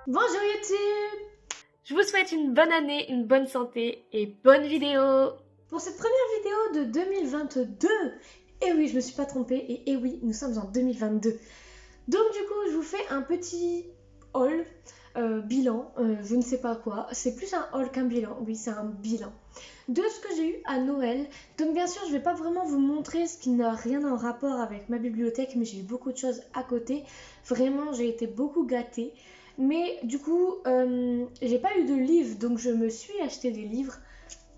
Bonjour YouTube! Je vous souhaite une bonne année, une bonne santé et bonne vidéo! Pour cette première vidéo de 2022, et oui, je me suis pas trompée, et oui, nous sommes en 2022. Donc du coup, je vous fais un petit haul, bilan, je ne sais pas quoi. C'est plus un haul qu'un bilan, oui, c'est un bilan de ce que j'ai eu à Noël. Donc bien sûr, je vais pas vraiment vous montrer ce qui n'a rien en rapport avec ma bibliothèque, mais j'ai eu beaucoup de choses à côté. Vraiment, j'ai été beaucoup gâtée. Mais du coup, j'ai pas eu de livres, donc je me suis acheté des livres.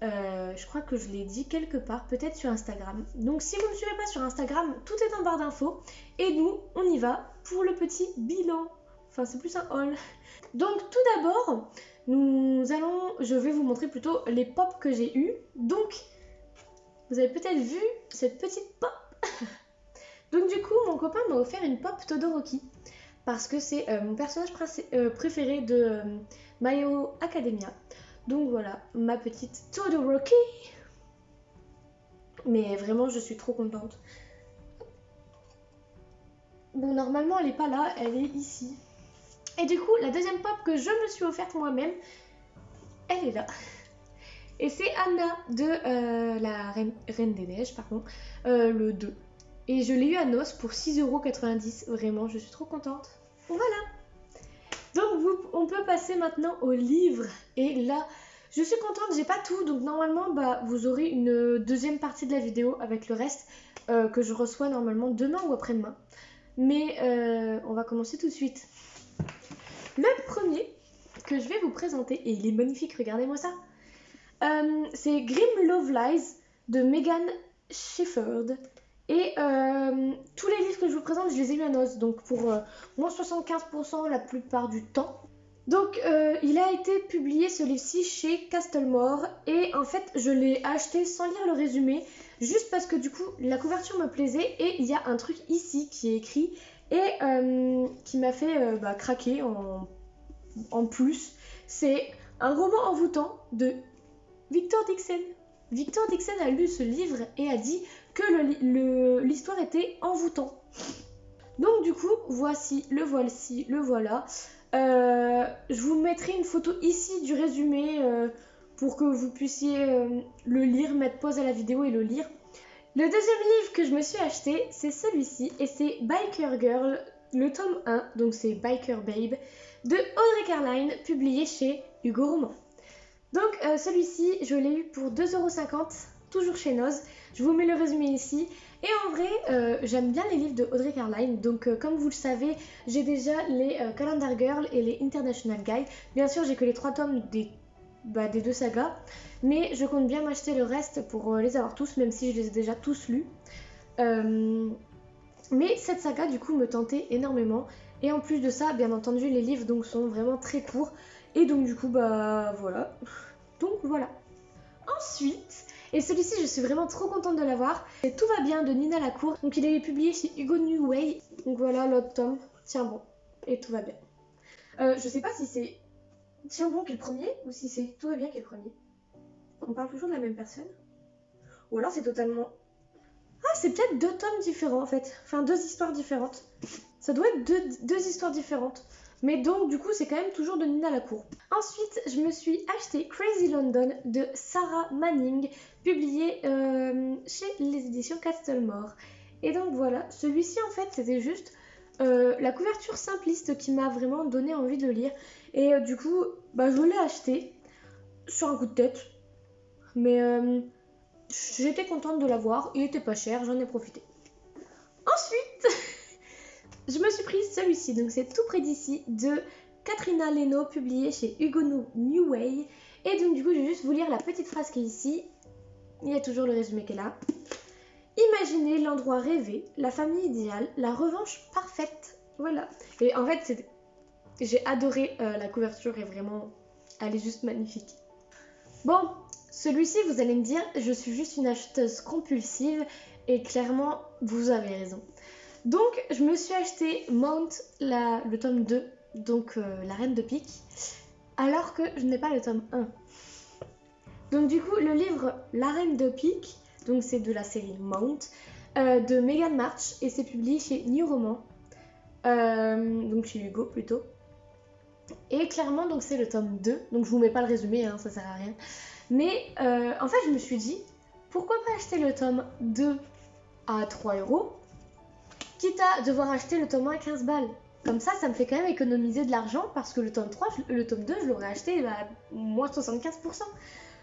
Je crois que je l'ai dit quelque part, peut-être sur Instagram. Donc si vous ne me suivez pas sur Instagram, tout est en barre d'infos. Et nous, on y va pour le petit bilan. Enfin, c'est plus un haul. Donc tout d'abord, je vais vous montrer plutôt les pops que j'ai eu. Donc, vous avez peut-être vu cette petite pop. Donc du coup, mon copain m'a offert une pop Todoroki. Parce que c'est mon personnage préféré de My Hero Academia. Donc voilà, ma petite Todoroki. Mais vraiment, je suis trop contente. Bon, normalement, elle n'est pas là, elle est ici. Et du coup, la deuxième pop que je me suis offerte moi-même, elle est là. Et c'est Anna de la Reine des Neiges, pardon, le 2. Et je l'ai eu à Noces pour 6,90 €. Vraiment, je suis trop contente. Voilà. Donc on peut passer maintenant au livre. Et là, je suis contente, j'ai pas tout. Donc normalement, vous aurez une deuxième partie de la vidéo avec le reste que je reçois normalement demain ou après-demain. Mais on va commencer tout de suite. Le premier que je vais vous présenter, et il est magnifique, regardez-moi ça. C'est Grim Love Lies de Megan Shepherd. Et tous les livres que je vous présente, je les ai lus à Noces, donc pour moins 75% la plupart du temps. Donc il a été publié ce livre-ci chez Castlemore et en fait je l'ai acheté sans lire le résumé, juste parce que du coup la couverture me plaisait et il y a un truc ici qui est écrit et qui m'a fait craquer en plus. C'est un roman envoûtant de Victor Dixon. Victor Dixon a lu ce livre et a dit que l'histoire était envoûtante. Donc du coup, voici, le voilà. Je vous mettrai une photo ici du résumé pour que vous puissiez le lire, mettre pause à la vidéo et le lire. Le deuxième livre que je me suis acheté, c'est celui-ci et c'est Biker Girl, le tome 1, donc c'est Biker Babe, de Audrey Carline, publié chez Hugo Roman. Donc celui-ci, je l'ai eu pour 2,50 €, toujours chez Noz. Je vous mets le résumé ici. Et en vrai, j'aime bien les livres de Audrey Carline. Donc comme vous le savez, j'ai déjà les Calendar Girl et les International Guide. Bien sûr, j'ai que les 3 tomes des deux sagas. Mais je compte bien m'acheter le reste pour les avoir tous, même si je les ai déjà tous lus. Mais cette saga, du coup, me tentait énormément. Et en plus de ça, bien entendu, les livres donc, sont vraiment très courts. Et donc du coup, voilà. Donc voilà. Ensuite, et celui-ci, je suis vraiment trop contente de l'avoir. C'est Tout va bien de Nina Lacour. Donc il est publié chez Hugo New Way. Donc voilà, l'autre tome. Tiens bon. Et Tout va bien. Je sais pas si c'est Tiens bon qui est le premier ou si c'est Tout va bien qui est le premier. On parle toujours de la même personne. Ou alors c'est totalement... Ah, c'est peut-être 2 tomes différents en fait. Enfin, 2 histoires différentes. Ça doit être deux histoires différentes. Mais donc, du coup, c'est quand même toujours de Nina Lacour. Ensuite, je me suis acheté Crazy London de Sarah Manning, publié chez les éditions Castlemore. Et donc voilà, celui-ci en fait, c'était juste la couverture simpliste qui m'a vraiment donné envie de le lire. Et du coup, je l'ai acheté sur un coup de tête. Mais j'étais contente de l'avoir, il était pas cher, j'en ai profité. Ensuite... je me suis prise celui-ci, donc c'est Tout près d'ici de Katrina Leno, publié chez Hugo New Way. Et donc du coup, je vais juste vous lire la petite phrase qui est ici. Il y a toujours le résumé qui est là. Imaginez l'endroit rêvé, la famille idéale, la revanche parfaite. Voilà. Et en fait, j'ai adoré la couverture et vraiment, elle est juste magnifique. Bon, celui-ci, vous allez me dire, je suis juste une acheteuse compulsive et clairement, vous avez raison. Donc je me suis acheté Mount, le tome 2, donc la Reine de Pique, alors que je n'ai pas le tome 1. Donc du coup le livre La Reine de Pique, donc c'est de la série Mount, de Megan March, et c'est publié chez New Roman, donc chez Hugo plutôt. Et clairement, donc c'est le tome 2. Donc je vous mets pas le résumé, hein, ça sert à rien. Mais en fait, je me suis dit, pourquoi pas acheter le tome 2 à 3 €, quitte à devoir acheter le tome 1 à 15 balles. Comme ça me fait quand même économiser de l'argent parce que le tome 3, le tome 2, je l'aurais acheté à moins 75%.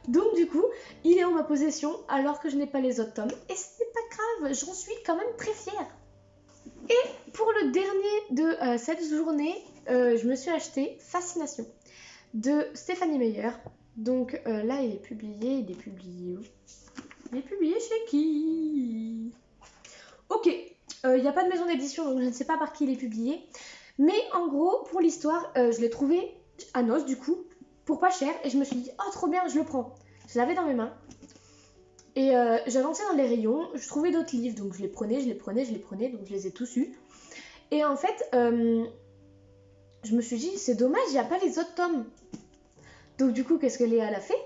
Donc du coup, il est en ma possession alors que je n'ai pas les autres tomes. Et ce n'est pas grave, j'en suis quand même très fière. Et pour le dernier de cette journée, je me suis acheté Fascination de Stéphanie Meyer. Donc là, il est publié où? Il est publié chez qui? Ok, il n'y a pas de maison d'édition, donc je ne sais pas par qui il est publié. Mais en gros, pour l'histoire, je l'ai trouvé à Noce du coup, pour pas cher. Et je me suis dit, oh trop bien, je le prends. Je l'avais dans mes mains. Et j'avançais dans les rayons, je trouvais d'autres livres, donc je les prenais, donc je les ai tous eus. Et en fait, je me suis dit, c'est dommage, il n'y a pas les autres tomes. Donc du coup, qu'est-ce que Léa a fait?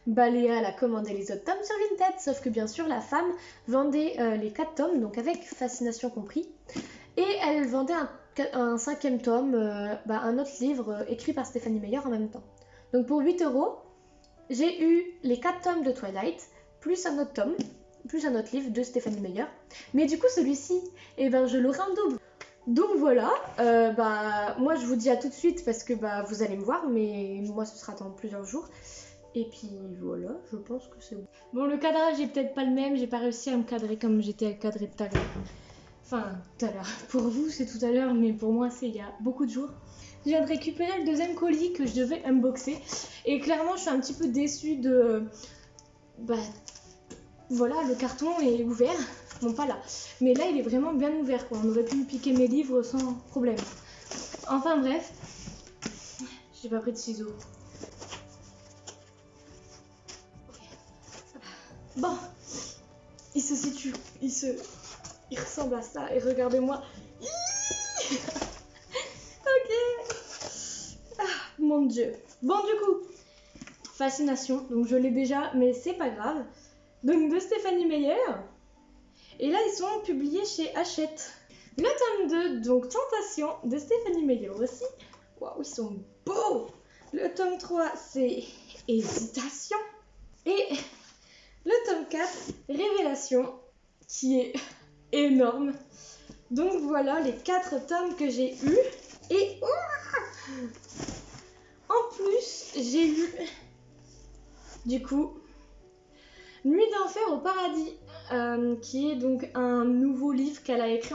Bah Léa elle a commandé les autres tomes sur Vinted, sauf que bien sûr la femme vendait les 4 tomes, donc avec Fascination compris. Et elle vendait un 5e tome, un autre livre écrit par Stéphanie Meyer en même temps. Donc pour 8 €, j'ai eu les 4 tomes de Twilight, plus un autre tome, plus un autre livre de Stéphanie Meyer. Mais du coup celui-ci, je l'aurai en double. Donc voilà, moi je vous dis à tout de suite parce que vous allez me voir, mais moi ce sera dans plusieurs jours. Et puis voilà, je pense que c'est bon. Bon, le cadrage est peut-être pas le même, j'ai pas réussi à me cadrer comme j'étais cadrée tout à l'heure. Enfin, tout à l'heure. Pour vous c'est tout à l'heure, mais pour moi c'est il y a beaucoup de jours. Je viens de récupérer le deuxième colis que je devais unboxer. Et clairement je suis un petit peu déçue de... Voilà, le carton est ouvert. Bon, pas là. Mais là, il est vraiment bien ouvert, quoi. On aurait pu me piquer mes livres sans problème. Enfin, bref. J'ai pas pris de ciseaux. Bon. Il se situe. Il ressemble à ça. Et regardez-moi. Ok. Mon Dieu. Bon, du coup. Fascination. Donc, je l'ai déjà, mais c'est pas grave. Donc, de Stéphanie Meyer. Et là, ils sont publiés chez Hachette. Le tome 2, donc Tentation, de Stéphanie Meyer aussi. Waouh, ils sont beaux! Le tome 3, c'est Hésitation. Et le tome 4, Révélation, qui est énorme. Donc voilà les 4 tomes que j'ai eus. Et en plus, j'ai eu, du coup, Nuit d'enfer au paradis, qui est donc un nouveau livre qu'elle a écrit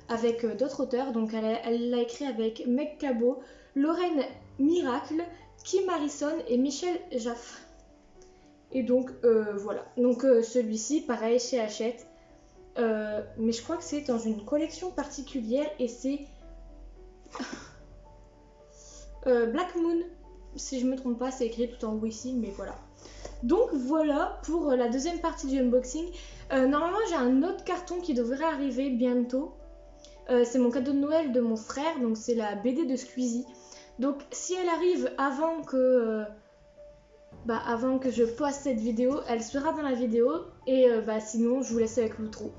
avec d'autres auteurs. Donc elle l'a écrit avec Meg Cabot, Lorraine Miracle, Kim Harrison et Michel Jaff. Et donc voilà. Donc celui-ci, pareil chez Hachette. Mais je crois que c'est dans une collection particulière et c'est Black Moon. Si je me trompe pas, c'est écrit tout en haut ici, mais voilà. Donc voilà pour la deuxième partie du unboxing. Normalement j'ai un autre carton qui devrait arriver bientôt. C'est mon cadeau de Noël de mon frère, donc c'est la BD de Squeezie. Donc si elle arrive avant que je poste cette vidéo, elle sera dans la vidéo. Et sinon je vous laisse avec l'outro.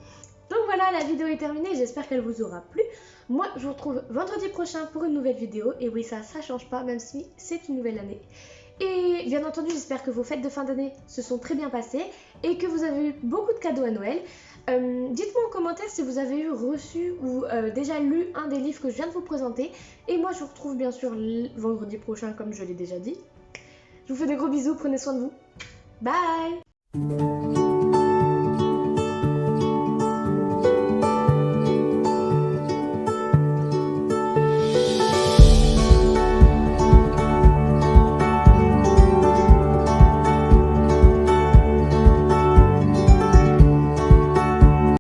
Donc voilà, la vidéo est terminée, j'espère qu'elle vous aura plu. Moi je vous retrouve vendredi prochain pour une nouvelle vidéo. Et oui, ça change pas, même si c'est une nouvelle année. Et bien entendu, j'espère que vos fêtes de fin d'année se sont très bien passées et que vous avez eu beaucoup de cadeaux à Noël. Dites-moi en commentaire si vous avez reçu ou déjà lu un des livres que je viens de vous présenter. Et moi, je vous retrouve bien sûr vendredi prochain, comme je l'ai déjà dit. Je vous fais de gros bisous, prenez soin de vous. Bye!